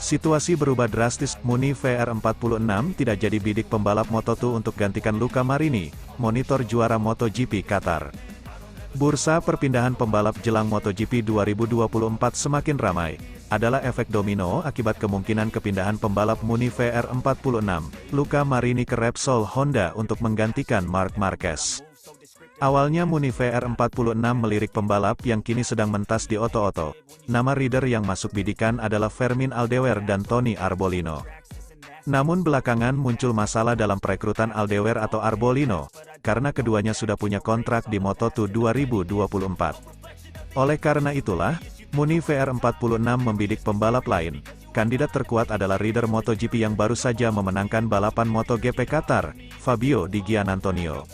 Situasi berubah drastis, Muni VR46 tidak jadi bidik pembalap Moto2 untuk gantikan Luca Marini, monitor juara MotoGP Qatar. Bursa perpindahan pembalap jelang MotoGP 2024 semakin ramai. Adalah efek domino akibat kemungkinan kepindahan pembalap Muni VR46, Luca Marini ke Repsol Honda untuk menggantikan Marc Marquez. Awalnya Muni VR46 melirik pembalap yang kini sedang mentas di oto-oto. Nama rider yang masuk bidikan adalah Fermin Aldewer dan Tony Arbolino. Namun belakangan muncul masalah dalam perekrutan Aldewer atau Arbolino, karena keduanya sudah punya kontrak di Moto2 2024. Oleh karena itulah, Muni VR46 membidik pembalap lain. Kandidat terkuat adalah rider MotoGP yang baru saja memenangkan balapan MotoGP Qatar, Fabio Di Giannantonio.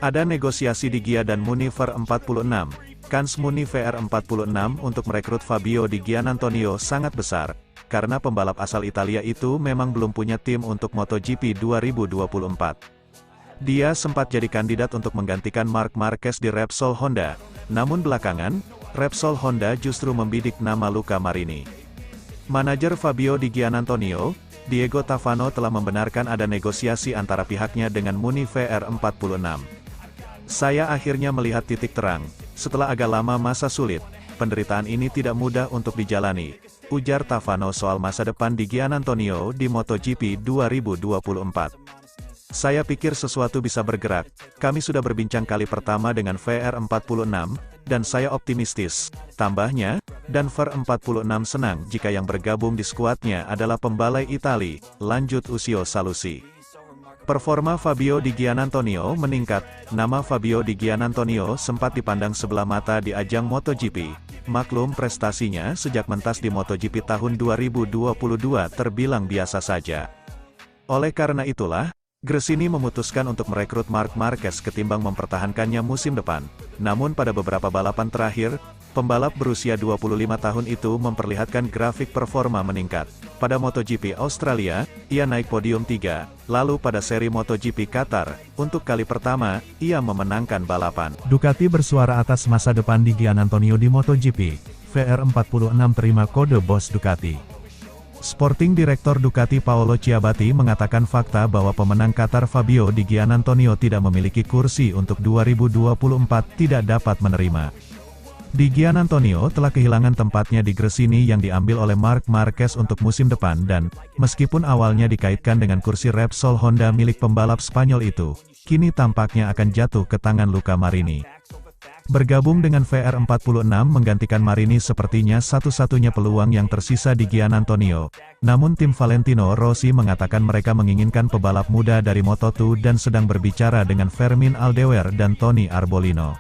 Ada negosiasi di Gia dan Muni VR46. Kans Muni VR46 untuk merekrut Fabio Di Giannantonio sangat besar, karena pembalap asal Italia itu memang belum punya tim untuk MotoGP 2024. Dia sempat jadi kandidat untuk menggantikan Marc Marquez di Repsol Honda, namun belakangan, Repsol Honda justru membidik nama Luca Marini. Manajer Fabio Di Giannantonio, Diego Tavano telah membenarkan ada negosiasi antara pihaknya dengan Muni VR46. Saya akhirnya melihat titik terang. Setelah agak lama masa sulit, penderitaan ini tidak mudah untuk dijalani, ujar Tavano soal masa depan Di Giannantonio di MotoGP 2024. Saya pikir sesuatu bisa bergerak. Kami sudah berbincang kali pertama dengan VR46, dan saya optimistis. Tambahnya, dan VR46 senang jika yang bergabung di skuadnya adalah pembalai Itali, lanjut Usio Salusi. Performa Fabio Di Giannantonio meningkat. Nama Fabio Di Giannantonio sempat dipandang sebelah mata di ajang MotoGP. Maklum prestasinya sejak mentas di MotoGP tahun 2022 terbilang biasa saja. Oleh karena itulah, Gresini memutuskan untuk merekrut Marc Marquez ketimbang mempertahankannya musim depan. Namun pada beberapa balapan terakhir, pembalap berusia 25 tahun itu memperlihatkan grafik performa meningkat. Pada MotoGP Australia, ia naik podium 3, lalu pada seri MotoGP Qatar, untuk kali pertama, ia memenangkan balapan. Ducati bersuara atas masa depan Di Giannantonio di MotoGP. VR46 terima kode bos Ducati. Sporting Director Ducati Paolo Ciabatti mengatakan fakta bahwa pemenang Qatar Fabio Di Giannantonio tidak memiliki kursi untuk 2024 tidak dapat menerima. Di Giannantonio telah kehilangan tempatnya di Gresini yang diambil oleh Marc Marquez untuk musim depan dan, meskipun awalnya dikaitkan dengan kursi Repsol Honda milik pembalap Spanyol itu, kini tampaknya akan jatuh ke tangan Luca Marini. Bergabung dengan VR46 menggantikan Marini sepertinya satu-satunya peluang yang tersisa di Giannantonio. Namun tim Valentino Rossi mengatakan mereka menginginkan pebalap muda dari Moto2 dan sedang berbicara dengan Fermin Aldewer dan Tony Arbolino.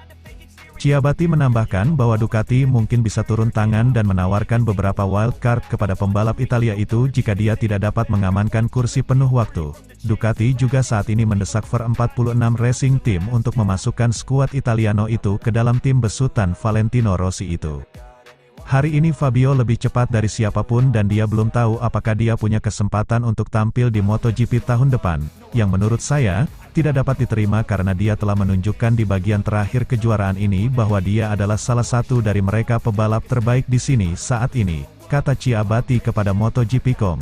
Ciabatti menambahkan bahwa Ducati mungkin bisa turun tangan dan menawarkan beberapa wildcard kepada pembalap Italia itu jika dia tidak dapat mengamankan kursi penuh waktu. Ducati juga saat ini mendesak VR46 Racing Team untuk memasukkan skuad Italiano itu ke dalam tim besutan Valentino Rossi itu. Hari ini Fabio lebih cepat dari siapapun dan dia belum tahu apakah dia punya kesempatan untuk tampil di MotoGP tahun depan, yang menurut saya, tidak dapat diterima karena dia telah menunjukkan di bagian terakhir kejuaraan ini bahwa dia adalah salah satu dari mereka pebalap terbaik di sini saat ini, kata Ciabatti kepada MotoGP.com.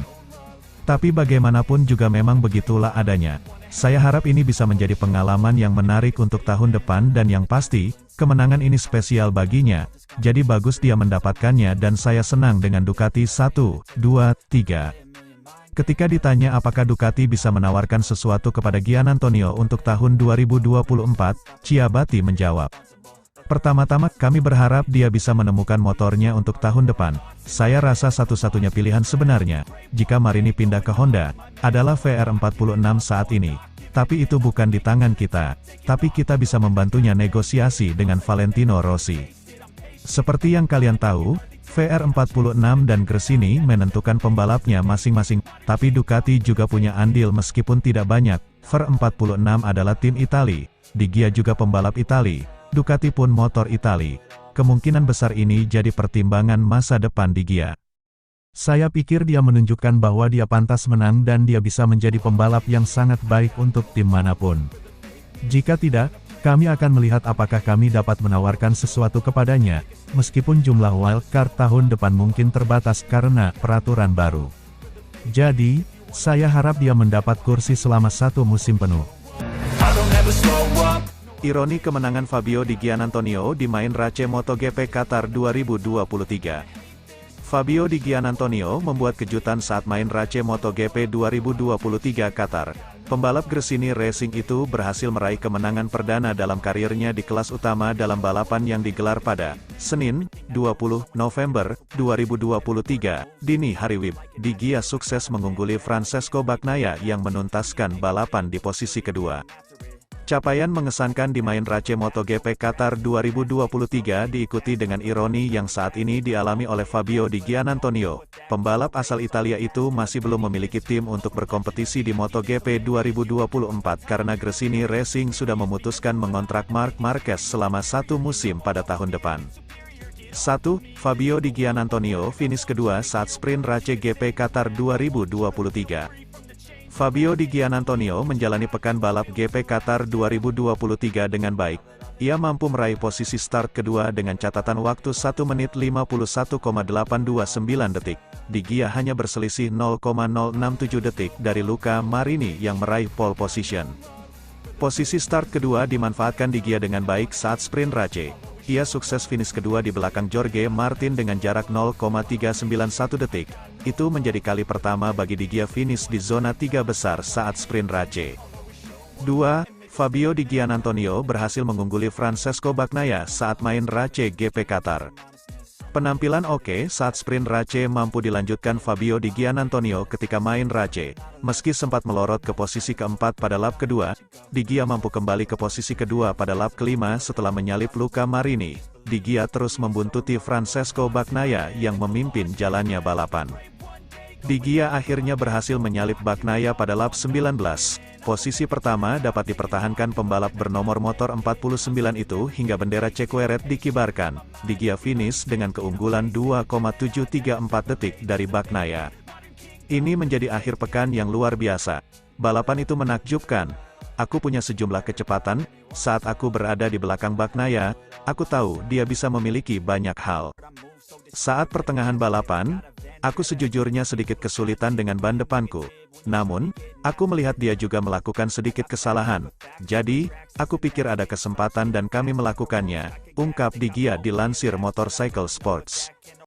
Tapi bagaimanapun juga memang begitulah adanya. Saya harap ini bisa menjadi pengalaman yang menarik untuk tahun depan dan yang pasti, kemenangan ini spesial baginya, jadi bagus dia mendapatkannya dan saya senang dengan Ducati 1, 2, 3. Ketika ditanya apakah Ducati bisa menawarkan sesuatu kepada Giannantonio untuk tahun 2024, Ciabatti menjawab. Pertama-tama, kami berharap dia bisa menemukan motornya untuk tahun depan. Saya rasa satu-satunya pilihan sebenarnya, jika Marini pindah ke Honda, adalah VR46 saat ini. Tapi itu bukan di tangan kita, tapi kita bisa membantunya negosiasi dengan Valentino Rossi. Seperti yang kalian tahu, VR46 dan Gresini menentukan pembalapnya masing-masing, tapi Ducati juga punya andil meskipun tidak banyak. VR46 adalah tim Itali, Di Gia juga pembalap Itali, Ducati pun motor Itali. Kemungkinan besar ini jadi pertimbangan masa depan Di Gia. Saya pikir dia menunjukkan bahwa dia pantas menang dan dia bisa menjadi pembalap yang sangat baik untuk tim manapun. Jika tidak, Kami akan melihat apakah kami dapat menawarkan sesuatu kepadanya, meskipun jumlah wildcard tahun depan mungkin terbatas karena peraturan baru. Jadi, saya harap dia mendapat kursi selama 1 musim penuh. Ironi kemenangan Fabio Di Giannantonio di main Race MotoGP Qatar 2023. Fabio Di Giannantonio membuat kejutan saat main Race MotoGP 2023 Qatar. Pembalap Gresini Racing itu berhasil meraih kemenangan perdana dalam karirnya di kelas utama dalam balapan yang digelar pada Senin, 20 November 2023, dini hari WIB. Di Gia sukses mengungguli Francesco Bagnaia yang menuntaskan balapan di posisi kedua. Capaian mengesankan di main Race MotoGP Qatar 2023 diikuti dengan ironi yang saat ini dialami oleh Fabio Di Giannantonio. Pembalap asal Italia itu masih belum memiliki tim untuk berkompetisi di MotoGP 2024 karena Gresini Racing sudah memutuskan mengontrak Marc Marquez selama 1 musim pada tahun depan. 1. Fabio Di Giannantonio finish kedua saat sprint Race GP Qatar 2023. Fabio Di Giannantonio menjalani pekan balap GP Qatar 2023 dengan baik. Ia mampu meraih posisi start kedua dengan catatan waktu 1 menit 51,829 detik. Di Gia hanya berselisih 0,067 detik dari Luca Marini yang meraih pole position. Posisi start kedua dimanfaatkan Di Gia dengan baik saat sprint Race. Ia sukses finish kedua di belakang Jorge Martin dengan jarak 0,391 detik. Itu menjadi kali pertama bagi Di Gia finish di zona 3 besar saat sprint Race. 2. Fabio Di Giannantonio berhasil mengungguli Francesco Bagnaia saat main Race GP Qatar. Penampilan oke saat sprint Race mampu dilanjutkan Fabio Di Giannantonio ketika main Race. Meski sempat melorot ke posisi keempat pada lap kedua, Di Gia mampu kembali ke posisi kedua pada lap kelima setelah menyalip Luca Marini. Di Gia terus membuntuti Francesco Bagnaia yang memimpin jalannya balapan. Di Gia akhirnya berhasil menyalip Bagnaia pada lap 19. Posisi pertama dapat dipertahankan pembalap bernomor motor 49 itu hingga bendera Cekueret dikibarkan. Di Gia finish dengan keunggulan 2,734 detik dari Bagnaia. Ini menjadi akhir pekan yang luar biasa. Balapan itu menakjubkan. Aku punya sejumlah kecepatan, saat aku berada di belakang Bagnaia, aku tahu dia bisa memiliki banyak hal. Saat pertengahan balapan, aku sejujurnya sedikit kesulitan dengan ban depanku. Namun, aku melihat dia juga melakukan sedikit kesalahan. Jadi, aku pikir ada kesempatan dan kami melakukannya, ungkap Di Gia dilansir Motorcycle Sports.